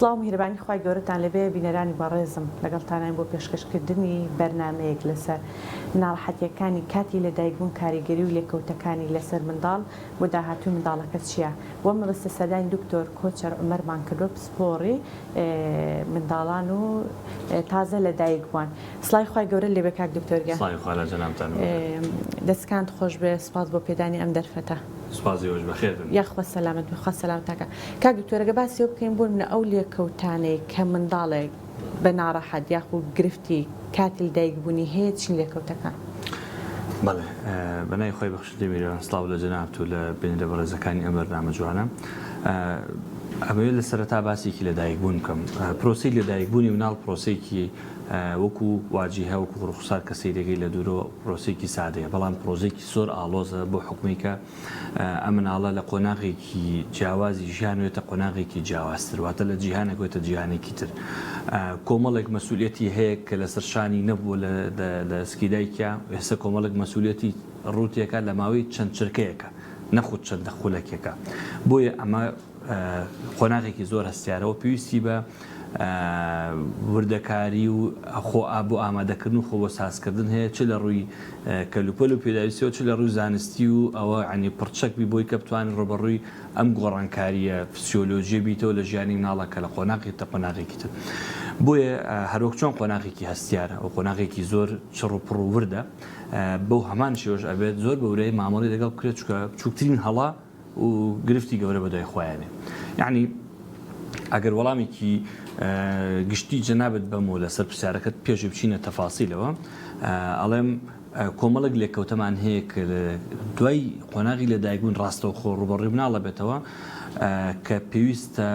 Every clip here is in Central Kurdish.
سڵاو میهرەبانی خوای گەورەتان لەبێ بینەرانی بەڕێزم لەگەڵتانان بۆ پێشکەشکردنی بەرنامەیەک لەسەر ناڕەحەتیەکانی کاتی لەدایکبوون کاریگەری و لێکەوتەکانی لەسەر منداڵ بۆ داهاتوو منداڵەکە چییە؟ وە مەبەستە سەدانی دکتۆر کۆچەر عومەرمان کردۆ پسپۆڕی منداڵان و تازە لەدایکبووان. سڵای خوای گەورە لێبێ کاک دکتۆرگە. سڵای خوا لە جەنابتان دەستکانت خۆش بێ، سپاس بۆ پێدانی ئەم دەرفەتە. سپاسی خۆش بەخێر بن. یاخوا سەلامەت بخوا سەلامتاکە. کاک دکتۆرەگە باسی بکەین بۆ منە ئەو لێکەوتانەی کە منداڵێک بە ناڕەحەت یاخود گرفتی کاتی لەدایکبوونی هەیە چین لێکەوتەکان؟ بەڵێ بەنای خۆی بەخشندەی میرۆن سڵاو لە جەنابت و لە بینەرە بەڕێزەکانی ئەم بەرنامە جوانە. ئەمەوێت لە سەرەتا باسێکی لەدایکبوون بکەم. پرۆسەی لەدایکبوونی مناڵ پرۆسەیەکی وەکو واجیهە وەکو ڕوخسار کە سەیرەکەی لە دوورەوە پرۆسێکی سادەیە، بەڵام پرۆژێکی زۆر ئاڵۆزە بۆ حکومی کە ئەم مناڵە لە قۆناغێکی جیاوازی ژیانوێتە قۆناغێکی جیاوازتر، واتە لە جیهانێکوێتە جیهانێکی تر. کۆمەڵێک مەسئولیەتی هەیە کە لەسەر شانی نەبووە لە سکیدایکە، ئێستا کۆمەڵێک مەسئولیەتی ڕوتێکە لە ماوەی چەند چرکەیەکە، نەخود چەندە خولەکێکە. بۆیە ئەمە قۆناغێکی زۆر هەستیارەوە پێویستی بە وردەکاری و خۆ بۆ ئامادەکردن و خۆ بۆ سازکردن هەیە، چ لە ڕووی کەلوپەل و پێداویستیەوە، چ لە ڕووی زانستی و ئەوە عنی پڕچەکبی بۆی کە بتوانین ڕۆبەڕووی ئەم گۆڕانکاریە فسیۆلۆژیە بیتەوە لە ژیانی مناڵەکە لە قۆناغی تا قۆناغێکی تر. بۆیە هەروەک چۆن قۆناغێکی هەستیارە و قۆناغێکی زۆر چڕ و پڕ و وردە، بەو هەمان شێوەش ئەبێت زۆر بەورەی مامەڵی لەگەڵ بکرێت، چونکە بچووکترین هەڵا و گرفتی گەورە بەدوای خۆیانێ. یعنی ئەگەر وەڵامێکی گشتی جەنابەت بەمەوە لەسەر پرسیارەکەت پێش بچینە تەفاسیلەوە، ئەڵێم کۆمەڵک لێکەوتەمان هەیە کە دوای قۆناغی لەدایکبوون ڕاستەوخۆ ڕوبەڕووی مناڵە بێتەوە کە پێویستە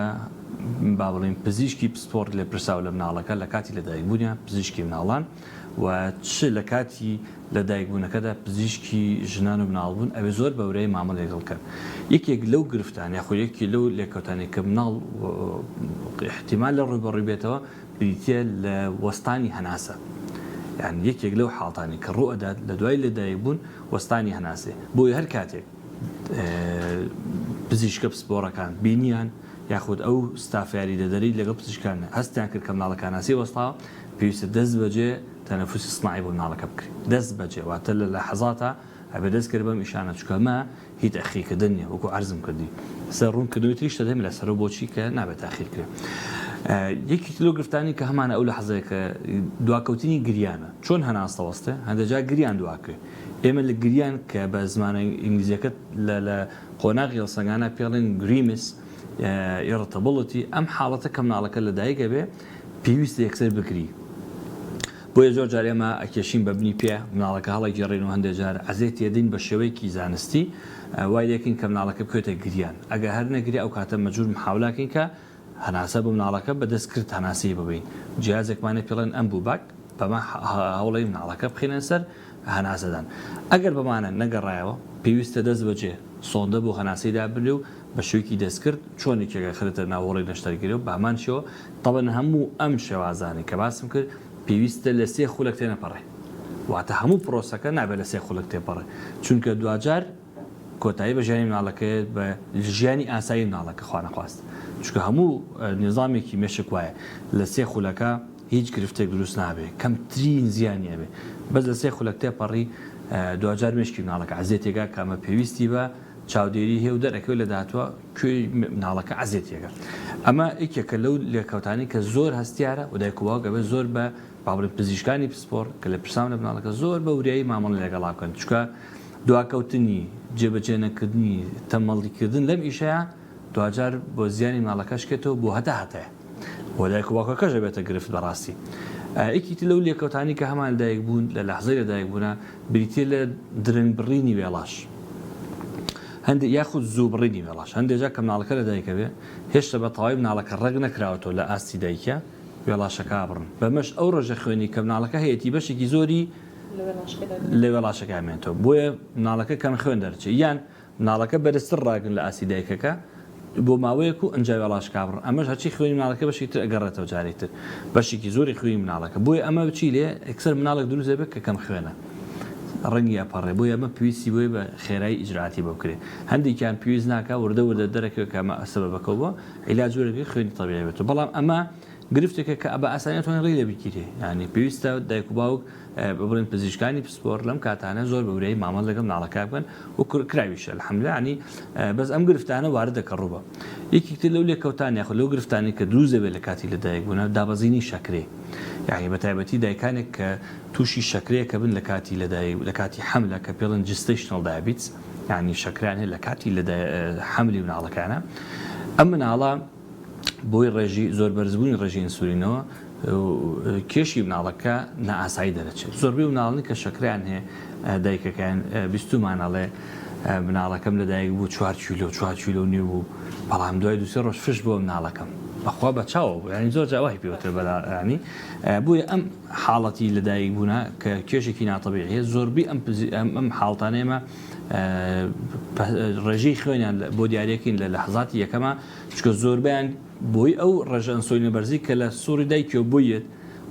با بڵێم پزیشکی پسپۆرت لێ پرساو لە مناڵەکە لە کاتی لەدایکبوونیە، پزیشکی مناڵان، و چ لە کاتی لەدایکبوونەکەدا پزیشکی ژنان و مناڵبوون ئەوێ زۆر بەورەی مامەڵ لەگەڵکەن. یەکێک لەو گرفتان یاخۆ یەکی لەو لێکەوتانێک کە مناڵ احتیمال لە ڕوبەڕووی بێتەوە بریتە لە وەستانی هەناسە. یعنی یەکێک لەو حاڵتانی کە ڕوئەدات لە دوای لەدایکبوون وەستانی هەناسێ. بۆیە هەر کاتێک پزیشکە پسپۆڕەکان بینیان یاخود ئەو ستافیاری دەدەری لەگەڵ پزیشکان هەستیان کرد کە مناڵەکان هەناسی وەستاوە، پێویستە دەست بەجێ تەنەفوسی سناعی بۆ مناڵەکە بکرێت. دەست بەجێ واتە لە لەحەزاتە ئەبێ دەست کرد بەم ئیشانە، چونکە ئەمە هیچ تەخیرکردن نییە، وەکو عەرزم کردی سەر ڕوونکردنەوەی تریش دەدەین لەسەرەوە بۆچی کە نابێت تاخیرکرێت. یەکی لەو گرفتانی کە هەمانە ئەو لەحەزەیە کە دواکەوتنی گریانە، چۆن هەناسە وەستێ هەندێک جا گریان دواکرێت. ئێمە لە گریان کە بە زمانە ئینگلیزیەکە لە قۆناغی هەڵسەنگانە پێڵێن گریمس ئیرتەبڵەتی، ئەم حاڵەتە کە مناڵەکە لەدایکە بێ پێویستە یەکسەر بکری. بۆیە زۆر جار ئێمە ئەکێشین بە بنی پێ مناڵەکە هەڵی گێڕین و هەندێک جار ئەزێت تێدین بە شێوەیەکی زانستی وای لێکین کە مناڵەکە بکوێتە گریان. ئەگە هەر نەگری ئەو کاتە مەجبور محاولاکەین کە هەناسە بۆ مناڵەکە بەدەست کرد هەناسی ببین. جیازێکمانە پێڵێن ئەم بوو باک بەمە هەوڵی مناڵەکە بخێنن سەر هەناسەدان. ئەگەر بمانە نەگەڕایەوە پێویستە دەست بەجێ سۆندە بۆ هەناسیدا بنێ و بە شوێکی دەستکرد چۆنێکێکە خرێتە ناوەڕی نەشتەرگیری و بامان شێوە. تەبەن هەموو ئەم شێوازانی کە باسم کرد پێویستە لە سێ خولەک تێنەپەڕێ، واتە هەموو پرۆسەکە نابێت لە سێ خولەک تێپەڕێ، چونکە دوجار کۆتایی بە ژیانی مناڵەکەیت بە ژیانی ئاسایی مناڵەکە خوا نەخواست، چونکە هەموو نظامێکی مێشک وایە لە سێ خولەکە هیچ گرفتێک دروست نابێت، کەمترین زیانی هەبێ، بەس لە سێ خولەک تێپەڕی دوجار مێشکی مناڵەکە عەزێتێکا کە ئەمە پێویستی بە چاودێری هەیە و دەرەکەوێت لە داهاتوە کوێی مناڵەکە عەزێتێکە. ئەمە یەکێکە لەو لێکەوتانی کە زۆر هەستیارە و دایک و باوک ئەبێت زۆر بە باڵێ پزیشکانی پسپۆڕ کە لە پرسام لە مناڵەکە زۆر بە وریایی مامەڵی لەگەڵا بکەن، چونکە دواکەوتنی جێبەجێ نەکردنی تەمەڵیکردن لەم ئیشەیە دوجار بۆ زیانی مناڵەکە شکێتەوە بۆ هەتایە بۆ دایک و باوکەکەش دەبێتە گرفت بەڕاستی. یەکێتی لەو لێکەوتانی کە هەمان لەدایکبوون لە لەحزەی لەدایکبوونە بریتێ لە درەنگبڕینی وێڵاش، هەندێک یاخود زوو بڕینی وێڵاش. هەندێک جا کە مناڵەکە لەدایکە بێ هێشتا بە تەواوی مناڵەکە ڕێک نەکراوەتەوە لە ئاستی دایکە وێڵاشەکە بڕن، بەمەش ئەو ڕۆژە خوێنی کە مناڵەکە هەیەی بەشێکی زۆری لە وێڵاشەکە مێنێتەوە، بۆیە مناڵەکە کەم خوێن دەرچێت، یان مناڵەکە بەرزتر ڕاگرن لە ئاسی دایکەکە بۆ ماوەیەک و ئەنجا وێڵاش کابڕن، ئەمەش هەچی خوێنی مناڵەکە بەشێکی تر ئەگەڕێتەوە جارێک تر بەشێکی زۆری خوێنی مناڵەکە. بۆیە ئەمە بچی لێ ئەکسەر مناڵێک دروست دەبێت کە کەم خوێنە. ڕەنگی ئەپەڕێ بۆ ئەمە پێویستی بۆی بە خێرایی ئیجرعاتی بکرێ هەندێکیان پێویست ناکە وردە دەرەکەوە کە ئەمە سەبەبەکەوە بۆ عیلاج جۆرەکەی خوێنی تەبیعی بێتەوە بەڵام ئەمە گرفتێکە کە بە ئاسانیەتوان ڕێ لە بیگیرێ ینی پێویستە دایک و باوک بڵێن پزیشکانی پسپۆر لەم کاتانە زۆر بەورەی مامەڵ لەگەڵ ناڵەکە بکەن و کراویشە الحەمدلله ینی بەس ئەم گرفتانە وارد دەکە ڕووبە یەکێکتر لەو لێکەوتان یاخود لەو گرفتانی کە دروست دەبێت لە کاتی لەدایک بوونە دابەزینی شەکرێ یعنی بە تایبەتی دایکانێک کە تووشی شەکرەیەکە بن لە کاتی لەدایک لە کاتی حەملە کە پێڵن جستیشنەڵ دایبیتس یعنی شەکران هەیە لە کاتی لە حەملی مناڵەکانە ئەم مناڵە بۆی ڕێژی زۆر بەرزبوونی ڕێژی ئینسولینەوە کێشی مناڵەکە نائاسایی دەرەچێت زۆربەی مناڵنی کە شەکریان هەیە دایکەکان بیستمانەڵێ مناڵەکەم لەدایک بوو 4 کیلۆ نیو بوو بەڵام دوای دوسێ ڕۆژ فش بۆ مناڵەکەم بەخوا بە چاوە بوو ینی زۆر جاوای پێوتر بەلانی بووە ئەم حاڵەتی لەدایک بوونا کە کێشێکی ناتەبیعی هەیە زۆربەی ئەم حاڵتانێمە ڕێژەی خوێنیان بۆ دیارەکەین لە لەحظاتی یەکەمە چکە زۆربیان بۆی ئەو ڕێژە ئەنسۆلینە بەرزی کە لە سووری دایکەوە بوویت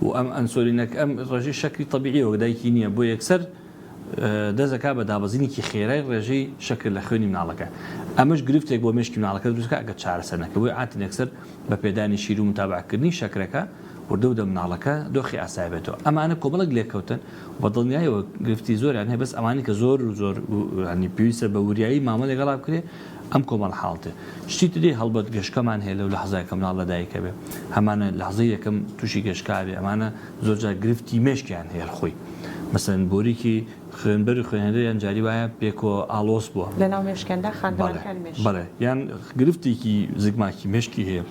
و ئەم ئەنسۆلینەکە ئەم ڕێژەی شەکری تەبیعیەوە دایکی نییە بۆ یەکسەر دەزەکا بە دابەزینێکی خێرای ڕێژەی شەکر لە خوێنی مناڵەکە ئەمەش گرفتێک بۆ مشکی مناڵەکە دروستکە ئەگە چارەسەر نەکە بۆی عاتن یەکسەر بە پێدانی شیر و متابعکردنی شەکرەکە وردە و دە مناڵەکە دۆخی ئاسای بێتەوە ئەمانە کۆمەڵک لێکەوتن بە دڵنیایەوە گرفتی زۆریان هەیە بەس ئەمانی کە زۆر ینی پێویستە بە وریایی مامە لەگەڵا بکرێ ئەم کۆمەڵ حاڵتێ شتی تری هەڵبەت گەشتەمان هەیە لەو لەحظایەکە مناڵ لەدایکە بێ هەمانە لەحظەی یەکەم تووشی گەشتکا بێ ئەمانە زۆرجار گرفتی مێشکیان هەیە خۆی مەسەن بۆریکی خوێنبەری خوێنەرەیان جاری وایە پێکۆ ئالۆس بووە لە ناو مێشکەندا خاندەوەکان مێش بەڵێ یان گرفتێکی زگماکی مێشکی هەیە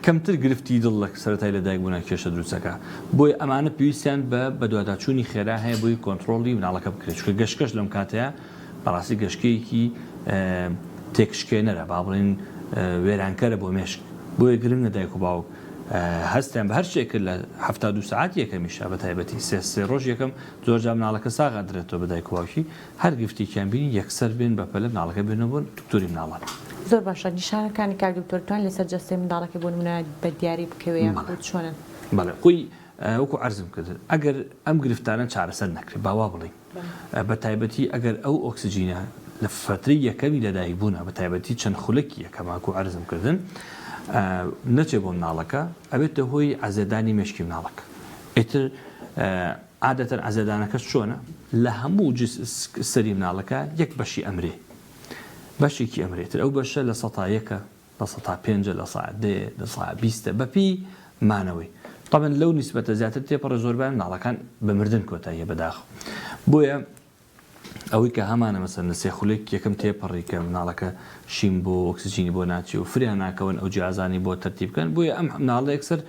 کەمتر گرفتی دڵ لە سەرەتای لەدایک بوونا کێشە دروستەکە بۆی ئەمانە پێویستیان بە دوواداچوونی خێرا هەیە بۆی کۆنتترۆلی مناڵەکە بکرێت چکە گەشتکەش لەم کاتەیە بەڕاستی گەشتکەیەکی تێکشکێنەرە با بڵێن وێرانکەرە بۆ مێشک بۆیە گرنگ لەدایک و باوک هەستیان بە هەر شتێک کرد لە 72 ساعت یەکەمیشە بە تایبەتی سێ ڕۆژ یەکەم زۆرجار مناڵەکە ساغا درێتەوە بە دایک و باوکی هەر گفتێکیان بینی یەکسەر بێن بە پەلە مناڵەکە بێنەوە بۆ دکتۆری مناڵان زۆر باشە نیشانەکانی کار دکتۆرتوان لەسەر جەستەی منداڵەکە بۆ نمونە بە دیاری بکەوێ چۆنن بەڵێ خۆی وەکو عەرزم کرد ئەگەر ئەم گرفتانە چارەسەر نەکرێت باوا بڵێ بە تایبەتی ئەگەر ئەو ئۆکسجینە لە فتری یەکەمی لەدایک بوونە بە تایبەتی چەند خولەکی یەکەماکو عەرزم کردن نەچێ بۆ مناڵەکە ئەبێتە هۆی عەزێدانی مێشکی مناڵەکە ئیتر عادەتەن عەزێدانەکەش چۆنە لە هەموو سەری مناڵەکە یەک بەشی ئەمرێ بەشێکی ئەمرێتتر ئەو بەشە لە 100 لە 105 لە 120 بەپی مانەوەی طبعا لەو نیسبەتە زیاتر تێپەڕە زۆربیان مناڵەکان بە مردن کۆتاییە بەداخەوە بۆیە ئەوەی کە هەمانە مەسەن لە سێخولێک یەکەم تێپەڕی کە مناڵەکە شیم بۆ ئۆکسجینی بۆ ناچی و فریان ناکەون ئەو جیازانی بۆ تەرتیب بکەن بۆیە ئەم مناڵە یەکسەر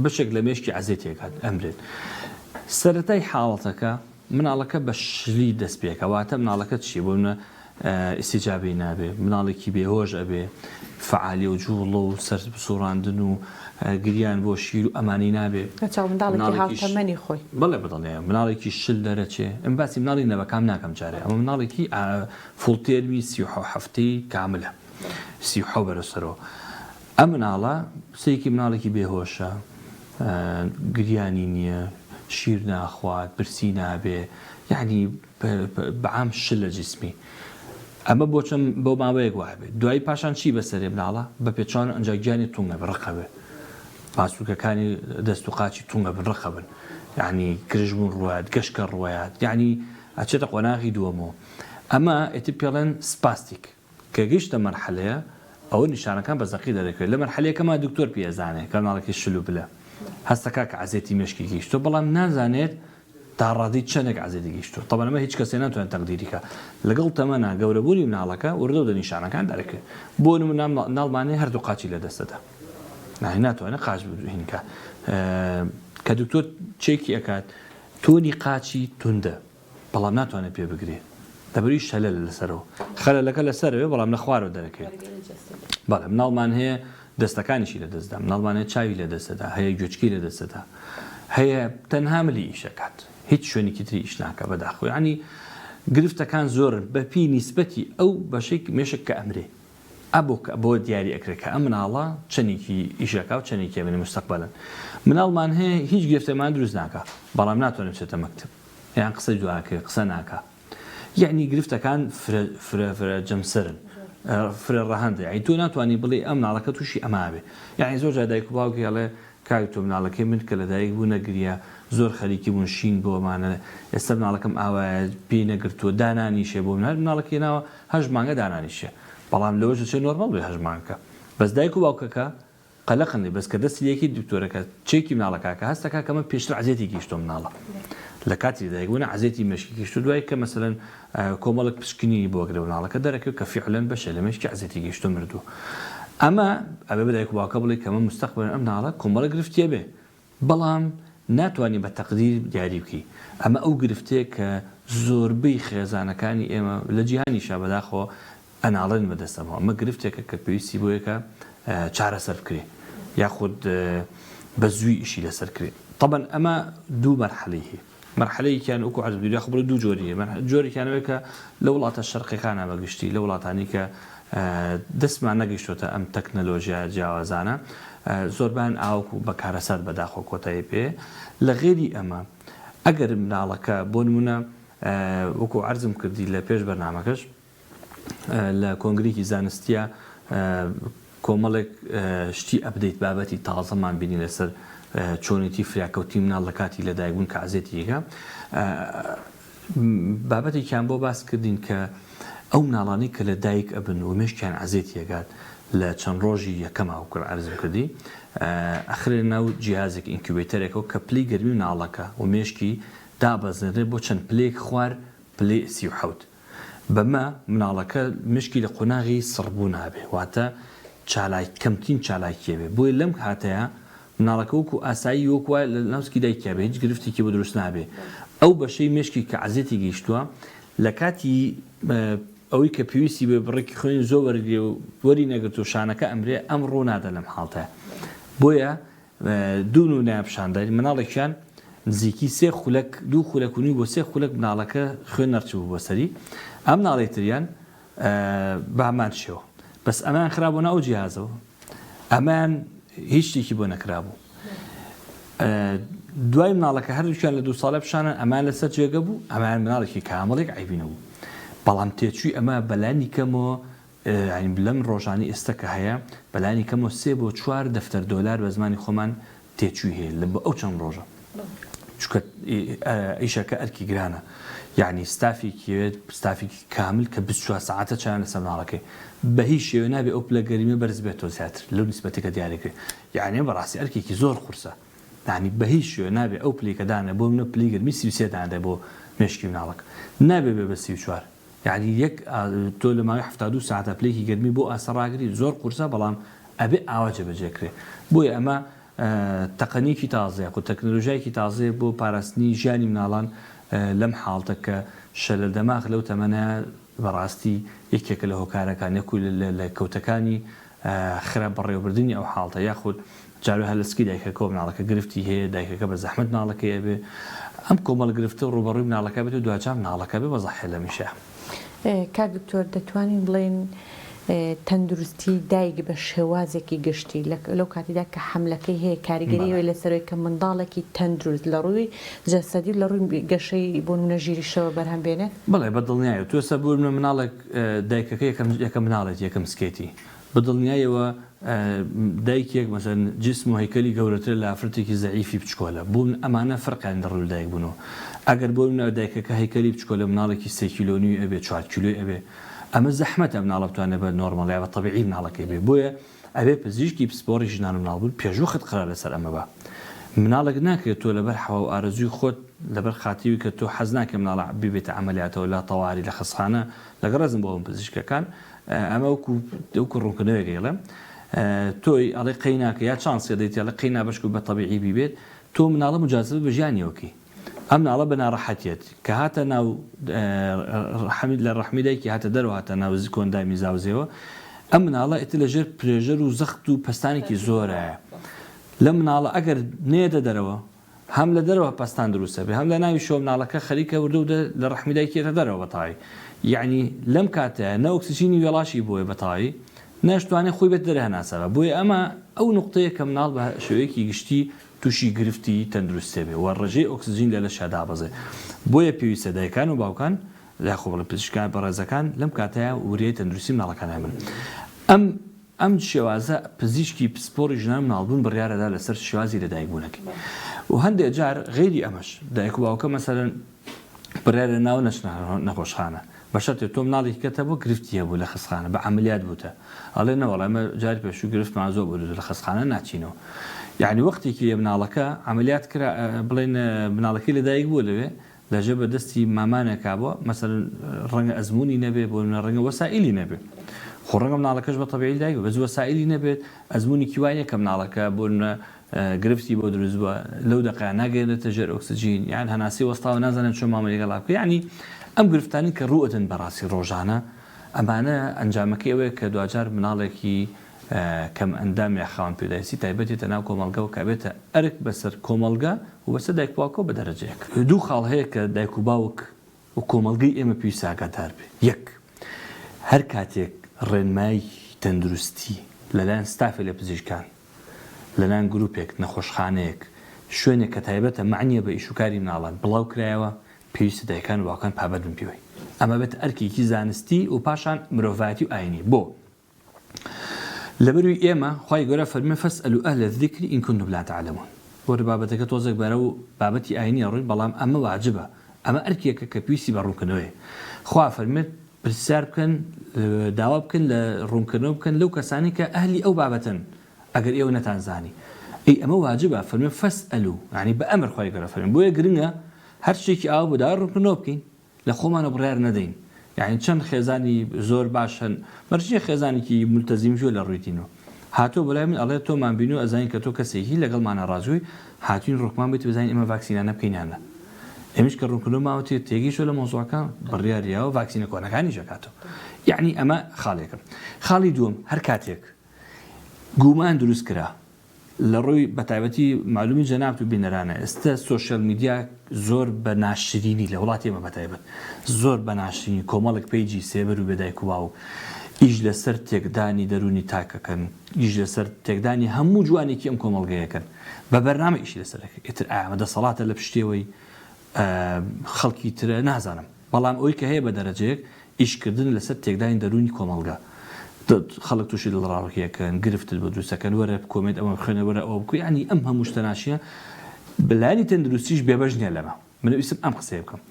بەشێک لە مێشکی عەزێتێکات ئەمرێت سەرەتای حاڵەتەکە مناڵەکە بە شلی دەست پێکەواتە مناڵەکە چی بۆ منە ئیسیجابی نابێ مناڵێکی بێهۆش ئەبێ فعالی و جوڵە و سەر سوڕاندن و گریان بۆ شیر و ئەمانی نابێ هاوتەمەنی خۆی بڵێ بدڵێ مناڵێکی شل دەرەچێ ئەم باسی مناڵی نەبەکام ناکەم جارێ ئەمە مناڵێکی فڵتێروی 37 هەفتەی کاملە 37 بەرەسەرەوە ئەم مناڵە سەیەکی مناڵێکی بێهۆشە گریانی نییە شیر ناخوات برسی نابێ یعنی بەعام شل لە جسمی ئەمە بۆچەم بۆ ماوەیەک وابێ دوای پاشان چی بەسەرێ مناڵە بە پێچوان ئەنجاگیانی تونگە بڕقەبێ پاسووکەکانی دەست و قاچی تونگە بن ڕقەبن یعنی گرژبوون ڕوایەت گەشکە ڕوایەت یعنی ئەچێتە قۆناغی دووەمەوە ئەمە ئێتی پێڵێن سپاستیک کە گەیشتە مەرحەلەیە ئەوە نیشانەکان بەزەقی دەدەکرێت لە مەرحەلەیەکەما دکتۆر پێزانێت کە مناڵێکی شلو بلە هەستەکە کە عەزێتی مێشکی گەیشتۆ بەڵام نازانێت تا ڕادی چەندێک عەزێتی گەیشتۆ طبعا ئەمە هیچ کەسێ ناتوانێت تەقدیریکە لەگەڵ تەمەنە گەورەبوونی مناڵەکە وردە و نیشانەکان دەرەکرێت بۆ نمونە ناڵمانەیە هەردوو قاچی لە دەستەدا ناتوانێت قاچ بهینکە کە دکتۆر چێکی ئەکات تۆنی قاچی توندە بەڵام ناتوانێت پێ بگرێت دەبری شەلە لەسەرەوە خەلەلەکە لەسەرەوە بەڵام لە خوارەوە دەرەکەوێت بەڵێ مناڵمان هەیە دەستەکانیشی لە دەستدا مناڵمان هەیە چاوی لە دەستەدا هەیە گوێچکی لە دەستەدا هەیە تەنها ملی ئیشەکات هیچ شوێنێکی تری ئیش ناکە بەداخۆ ینی گرفتەکان زۆرن بەپی نیسبەتی ئەو بەشێک مێشک کە ئەمرێ بۆ دیاری ئەکرێت کە ئەم مناڵە چەندێکی ئیشەکە و چەندێکی بنی مستەقبەلن مناڵمان هەیە هیچ گرفتەمان دروست ناکە بەڵام ناتوانێت بچێتە مەکتب یان قسە جوواکە قسە ناکە یعنی گرفتەکان فرە جەمسەرن فرە ڕەهەندە یعنی تۆ ناتوانانی بڵێ ئەم مناڵەکە تووشی ئەما بێ یعنی زۆر جار دایک و باوکی هەڵێ کاوی تۆ مناڵەکەی من کە لە دایک بوو نەگریە زۆر خەریکی بوون شین بۆمانە ئێستا مناڵەکەم ئاوایە پێی نەگرتووە دانانیشێ بۆ منال مناڵەکەی ناوە هەژ مانگە دانانیشێ بەڵام لەوەش چێ نۆرمەڵ بێ هەژ مانگەکە بەس دایک و باوکەکە قەلەقن بەس کە دەستی یەکی دکتۆرەکە چێکی مناڵەکەکە هەستەکە کە من پێشتر عەزیەتی گەیشتۆ مناڵە لە کاتی دایکبوونە عەزیەتی مێشکی گەیشتو دوای کە مەسەلەن کۆمەڵک پشکنی بۆ گرێ مناڵەکە دەرەکەوت کە فیعلەن بەشە لە مێشکی عەزیەتی گەیشتۆ مردووە ئەمە ئەبێ بە دایک و باوکە بڵێ کە من مستەقبەل ئەم مناڵە کۆمەڵە گرفتیە بێ بەڵام ناتوانانی بە تەقدیر دیاری بکەی ئەمە ئەو گرفتەیە کە زۆربەی خێزانەکانی ئێمە لە جیهانیشا بەداخەوە ئەناڵێن بەدەستەمەوە ئەمە گرفتێکە کە پێویستی بۆیەکە چارەسەر بکرێ یاخود بە زووی ئیشی لەسەر کرێ طبعا ئەمە دوو مەرحەلەی هەیە مەرحەلەیەکیان وەکو عەرز کردووە خبرە دوو جۆریە جۆرێکیانەوەی کە لە وڵاتە شەرقیەکانە بەگشتی لە وڵاتانی کە دەستمان نەگەیشتوتە ئەم تەکنەلۆژیا جیاوازانە زۆربان ئاوکو بەکارەسات بەداخۆ کۆتایی پێ لە غێری ئەمە ئەگەر مناڵەکە بۆ نمونە وەکو عەرزم کردی لە پێش بەرنامەکەش لە کۆنگرێکی زانستیە کۆمەڵێک شتی ئەبدەیت بابەتی تازەمان بینی لەسەر چۆنێتی فراکەوتی مناڵ لە کاتی لەدایکبوون کە عەزیەتیەکە بابەتێکیان بۆ باس کردین کە ئەو مناڵانەی کە لە دایک ئەبن و مێشکیان عەزیەتیەکات لە چەند ڕۆژی یەکەما وەکو عەرزم کردی ئەخرێ ناو جیهازێک ئینکیوبێتەرێکەوە کە پلەی گەرمی مناڵەکە و مێشکی دابەزێنرێ بۆ چەند پلەیەک خوار پلەی 37 بەمە مناڵەکە مشکی لە قۆناغی سڕبوو نابێ واتە کەمترین چالاکیە بێ بۆی لەم کاتەیە مناڵەکە وەکو ئاسایی وەکوە لە ناوسکی دایکیا بێ هیچ گرفتێکی بۆ دروست نابێ ئەو بەشەی مشکی کە عەزیەتی گەیشتووە لە کاتی ئەوەی کە پێویستی بێ بڕێکی خوێنی زۆر وەرگێ و وەری نەگرت و شانەکە ئەمرێ ئەم ڕوو نادە لەم حاڵتەیە بۆیە دوو نمونە پیشانداری مناڵێکیان نزیکی دوو خولەکونی بۆ سێ خولەک مناڵەکە خوێن نەرچوو بۆ سەری ئەم مناڵی تریان بامان شێوە بەس ئەمان خراببوو ناو جیهازەوە ئەمان هیچ شتێکی بۆ نەکرابوو دوای مناڵەکە هەردووکیان لە 2 ساڵە پیشانە ئەمان لەسەر جێگە بوو ئەمان مناڵێکی کامەڵێک عیبینەوە بەڵام تێچووی ئەمە بەلانی کەمەوە لەم ڕۆژانی ئێستا کە هەیە بەلانی کەمەوە 3 بۆ 4 دەفتەر دۆلار بە زمانی خۆمان تێچووی هەیە لە ئەو چەند ڕۆژە چونکە ئیشەکە ئەرکی گرانە یعنی ستافێکی کامل کە 24 ساعتە چیان لەسەر مناڵەکەی بە هیچ شێوە نابێ ئەو پلە گەریمە بەرز بێتەوە زیاتر لەو نیسبەتێکە دیاریکرێت یعنی بەڕاستی ئەرکێکی زۆر قورسە یعنی بە هیچ شێوە نابێ ئەو پلەیەکە دانە بۆ منە پلی گەرمی 33 دانە بۆ مێشکی مناڵەکە نابێ بێ بە 34 یعنی یەک تۆ لە ماوەی 72 ساعتە پلەیەکی گەرمی بۆ ئاسەڕاگری زۆر قورسە بەڵام ئەبێ ئاواجە بەجێکرێ بۆیە ئەمە تەقەنیکی تازەیە و تەکنۆلۆژیایەکی تازەیە بۆ پاراستنی ژیانی مناڵان لەم حاڵتە کە شەلە دەماغ لەو تەمەنە بەڕاستی یەکێکە لە هۆکارەکان یەکو لە کەوتەکانی خراپ بەڕێوەبردننی ئەو حاڵتە یاخود جارو هەلسکی دایکەکە مناڵەکە گرفتی هەیە دایکەکە بە زەحمەت مناڵەکەی بێ ئەم کۆمەڵ گرفتە و ڕوبەڕووی مناڵەکە بێت و دوجار مناڵەکە بێ بەزەحێ لە میشە کاک دکتۆر دەتوانین بڵێن تەندروستی دایک بە شێوازێکی گشتی لەو کاتیدا کە حملەکەی هەیە کاریگەریەوەی لەسەرەوەی کە منداڵێکی تەندروست لە ڕووی جەسەدی لە ڕووی گەشەی بۆ منە ژیریشەوە بەرهەم بێنێت بڵێ بەدڵنیایە تو ئێستا بۆ مناڵێک دایکەکە یەکەم مناڵێت یەکەم سکێتی بەدڵنیایەوە دایکێک مەسەن جسم و هەیکەلی گەورەتر لە ئافرەتێکی زەعیفی بچکۆلە بوون ئەمانە فەرقیان لە ڕووی دایک بوونەوە ئەگەر بۆ منە دایکەکە هەیکەلی بچکۆلە مناڵێکی 3 کیلۆنی ئەبێ 4 کیلۆی ئەبێ ئەمە زەحمەتە مناڵە بتوانێت بە نۆرمەڵ یا بە تەبیعی مناڵەکەی بێ بۆیە ئەبێ پزیشکی پسپۆڕی ژنان و مناڵبوون پێشوەخت قرار لەسەر ئەمە بە مناڵێک ناکرێت تۆ لەبەر حەوا و ئارەزووی خۆت لەبەر خاتیوی کە تۆ حەز ناکە مناڵە ببێتە عەمەلیاتەوە لە تەواوی لە خەسخانە لەگەڵ ڕێزم بۆ ئەم پزیشکەکان ئەمە وەکو ڕوونکردنەوەیەکە دەڵێم تۆی ئەڵێ قەی ناکە یا چانسێ دەیت لە قەی نابەشک و بە تەبیعی بیبێت تۆ مناڵە مجازات بە ژیانیەوەکی ئەم مناڵە بە ناڕەحەتیەت کە هاتە ناو لە ڕەحمی دایکی هاتە دەرەوە هاتە ناو کۆندامی زاوزێەوە ئەم مناڵە ئێتر لەژێر پرێژەر و زەخت و پەستانێکی زۆرە لە مناڵە ئەگەر نێدە دەرەوە هەم لە دەرەوە پەستان دروستە بێ هەم لە ناوی شۆ مناڵەکە خەریکە وردە لە ڕەحمی دایکێتە دەرەوە بەتاوی یعنی لەم کاتە نە ئۆکسیژینی وێڵاشی بۆیە بەتاوی ناشتوانێ خۆی بێت دەرهێناسەوە بۆیە ئەمە ئەو نقطەیە کە مناڵ بە شێوەیەکی گشتی تووشی گرفتی تەندروستێ بێ و ڕێژەی ئۆکسجین لە شادا بەزێ بۆیە پێویستە دایکان و باوکان لاخۆ بڵێ پزیشکان بەڕێزەکان لەم کاتەیە وریای تەندروستی مناڵەکانە من ئەم شێوازە پزیشکی پسپۆری ژنان مناڵبوون بڕیارەدا لەسەر شێوازی لەدایکبوونەکەی و هەندێک جار غێری ئەمەش دایک و باوکە مەسەلەن بڕیارە ناو نەخۆشخانە بەشەرتێ تۆ مناڵێکی کەتە بۆ گرفتیە بوو لە خستخانە بە عملیات بووتە ئەڵێ نەوەڵ ئەمە جاری پێشوو گرفتمان زۆر بوو لە خستخانە ناچینەوە یعنی وەختێکی مناڵەکە عملیات کرا بڵێن مناڵەکەی لەدایک بوو لەوێ لەژە بە دەستی مامانێکا بووە مەسەلەن ڕەنگە ئەزمموی نەبێت بۆ ڕەنگە وەسائلی نەبێت خۆ ڕەنگە مناڵەکەش بە تەبیعی دایک بە وەسائلی نەبێت ئەزمموی کیوانە کە مناڵەکە بۆ گرفتی بۆ دروست بووە لەو دقیقە ناگەێنێتە ژێر ئۆکسجین یان هەناسی وەستاوە نازانن چۆن مامەڵی لەگەڵا بکە یعنی ئەم گرفتانی کە ڕوئەتن بەڕاستی ڕۆژانە ئەمانە ئەنجامەکەی ئەوەیە کە دوجار مناڵێکی کەم ئەندام یا خاوەن پێداویستی تایبەتێتە ناو کۆمەڵگە و کابێتە ئەرک بەسەر کۆمەڵگە و بەسەر دایک باوکە بە دەرەجەیەک دوو خاڵ هەیە کە دایک و باوک و کۆمەڵگەی ئێمە پێویستە ئاگادار بێ یەک هەر کاتێک ڕێنمایی تەندروستی لەلایەن ستافێ لە پزیشکان لەلایەن گروپێک نەخۆشخانەیەک شوێنێک کە تایبەتە معنیە بە ئیشوکاری مناڵان بڵاو کرایەوە پێویستە دایکان و باوکان پابەت بن پێوەی ئەمە بێت ئەرکێکی زانستی و پاشان مرۆڤایەتی و ئاینی بۆ لەبەروی ئێمە خوای گەورە فەرمێ فەسئەلوا ئەهلە الذیکری ئین کونتم لا تعلمون وەرە بابەتەکە تۆزێک بەرە و بابەتی ئاینی ڕووی بەڵام ئەمە واجبە ئەمە ئەرکێکە کە پێویستی بە ڕوونکردنەوەیە خوا فەرمێت پرسیار بکەن داوا بکەن لە ڕوونکردنەوە بکەن لەو کەسانی کە ئەهلی ئەو بابەتن ئەگەر ئێوە نەتانزانی ئەی ئەمە واجبە فەرمێ فەسئەلوا یعنی بە ئەمر خوای گەورە فەرمێ بۆیە گرنگە هەر شتێکی ئاوا بۆ داوا ڕوونکردنەوە بکەین لە خۆمانە بڕیار نەدەین یعنی چەند خێزانی زۆر باشن مەرجێ خێزانێکی ملتەزیم ژوە لە ڕوویتینەوە هاتۆ بەلای من ئەڵێ تۆمان بینی و ئەزانین کە تۆ کەسێکی لەگەڵمانە ڕازووی هاتوین ڕوکمان بێت بزانین ئێمە ڤاکسینانە بکەینیانە ئێمەش کە ڕوونکردنەوە ماوەتێ تێگەیشتە لە مۆزوعەکان بڕیاریەوە ڤاکسینە کۆنەکانی ژەکاتەوە یعنی ئەمە خاڵێکە خاڵی دووەم هەر کاتێک گومان دروست کرا لە ڕووی بەتایبەتی معلومی جەناب و بینەرانە ئێستا سۆشیال میدیا زۆر بە ناشرینی لە وڵاتی ئێمە بەتایبەت زۆر بە ناشرینی کۆمەڵێک پێیجی سێبەر و بێدایک و باو ئیش لەسەر تێکدانی دەرونی تاکەکەن ئیش لەسەر تێکدانی هەموو جوانێکی ئەم کۆمەڵگەیەکەن بە بەرنامە ئیشی لەسەرەکە ئیتر ئامە دەسەڵاتە لە پشتێوەی خەڵکی ترە نازانم بەڵام ئەوی کە هەیە بە دەرەجەیەک ئیشکردن لەسەر تێکدانی دەرونی کۆمەڵگە خەڵک تووشی دڵڕاوەکیەکەن گرفتت بە دروستەکەن وەرە کۆمێت ئەمە بخێنە وەرە ئەوە بکوی ینی ئەم هەموو شتەناشیە بەلایانی تەندروستیش بێبەش نییە لەمە من ویستم ئەم قسەیە بکەم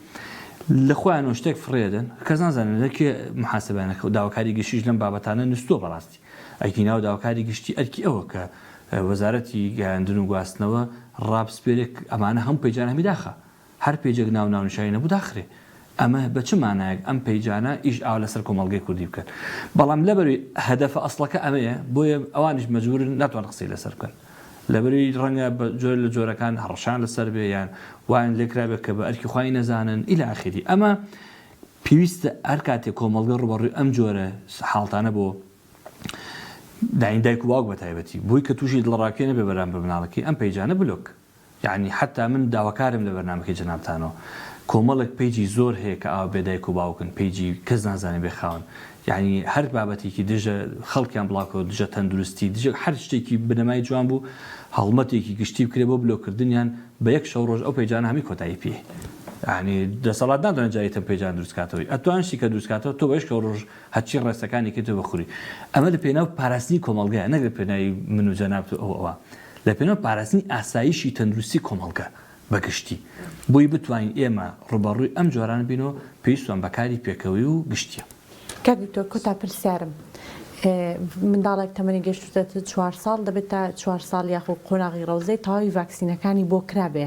لە خۆیانەوە شتێک فڕێدن کەس نازانن لەکێ محاسبانەکە و داواکاری گشتیش لەم بابەتانە نستووە بەڕاستی ئەیکی ناو داواکاری گشتی ئەرکی ئەوە کە وەزارەتی گەیاندن و گواستنەوە ڕابسپێرێک ئەمانە هەم پەیجانە هەمی داخە هەر پێیجێک ناونیشانی نەبوو داخرێ ئەمە بە چ مانایەک ئەم پەیجانە ئیش ئاوا لەسەر کۆمەڵگەی کوردی بکەن بەڵام لەبەروی هەدەفە ئەسڵەکە ئەمەیە بۆیە ئەوانش مەجبورن ناتوان قسەی لەسەر بکەن لەبەروی ڕەنگە جۆر لە جۆرەکان هەڕەشان لەسەر بێ یان وان لێکرابێت کە بە ئەرکی خوای نەزانن ئیلا ئاخری ئەمە پێویستە هەر کاتێک کۆمەڵگە ڕوبەڕووی ئەم جۆرە حاڵتانە بۆ داین دایک و باوک بەتایبەتی بۆی کە تووشی دڵڕاکێ نەبێ بەرام بە مناڵەکەی ئەم پەیجانە بلۆک یعنی حتا من داواکارم لە بەرنامەکەی جەنابتانەوە کۆمەڵێک پێیجی زۆر هەیە کە ئاوا بێدایک و باوکن پێیجی کەس نازانێ بێخاون یعنی هەر بابەتێکی دژە خەڵکیان بڵاوکەوە دژە تەندروستی دژە هەر شتێکی بنەمای جوان بوو هەڵمەتێکی گشتی بکرێ بۆ بلۆکردنیان بە یەک شەو ڕۆژ ئەو پەیجانە هەمی کۆتایی پێ ینی دەسەڵات نادەنە جایتم پەیجان دروستکاتەوەی ئەتوانشی کە دروستکاتەوە تۆ بەش کە ڕۆژ هەچی ڕێستەکانی تۆ بخوری ئەمە لە پێناو پاراستنی کۆمەڵگەیە نەک لە پێناوی من و جەناب ئەوە لە پێناو پاراستنی ئاسایشی تەندروستی کۆمەڵگە بەگشتی بۆی بتوانین ئێمە ڕوبەڕووی ئەم جۆران بینەوە پێویستوان بەکاری پێکەوەی و گشتیە کاکتۆر کۆتا پرسیارم منداڵێک تەمەنی گەشتوتە 4 ساڵ دەبێت تا 4 ساڵ یاخۆ قۆناغی ڕەوزەی تەواوی ڤاکسینەکانی بۆ کرابێ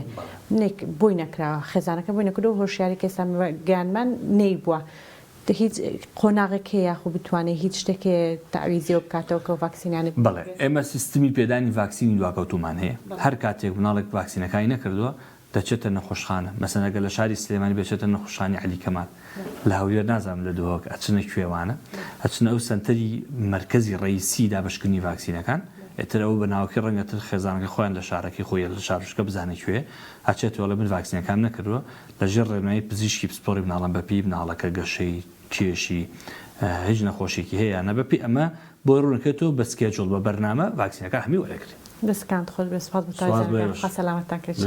بۆی نەکراوە خێزانەکە بۆی نەکردەوە هۆشیاری کەسان گیانمان نەی بووە هیچ قۆناغێک یاخۆ بتوانێت هیچ شتێکێ تاویزیەوە بکاتەوە کە ڤاکسینانە بەڵێ ئێمە سیستمی پێدانی ڤاکسینی دواکەوتومان هەیە هەر کاتێک مناڵێک ڤاکسینەکانی نەکردووە دەچێتە نەخۆشخانە مەسەنەگە لە شاری سلێمانی بێچێتە نەخۆشخانی عەلی کەمال لە هەولێر نازانم لە دووەک ئەچنە کوێوانە ئەچنە ئەو سەنتەری مرکزی ڕئیسی دابشکردنی ڤاکسینەکان ئێتر ئەو بەناوکی ڕەنگەتر خێزانەکە خۆیان لە شارەکەی خۆی لە شارشکە بزانێت کوێ ئەچێتەوە لە من ڤاکسینەکان نەکردووە لەژێر ڕێنمایی پزیشکی پسپۆڕی مناڵان بەپی مناڵەکە گەشەی کێشی هیچ نەخۆشیێکی هەیە نەبەپی ئەمە بۆ ڕوونەکەێتەوە بە سکێجوڵ بە بەرنامە ڤاکسینەکە هەمی وەرەگرێت. دەستکان خۆش بێ سپاس سپاس بێ. بە سەلامەتتان کرد.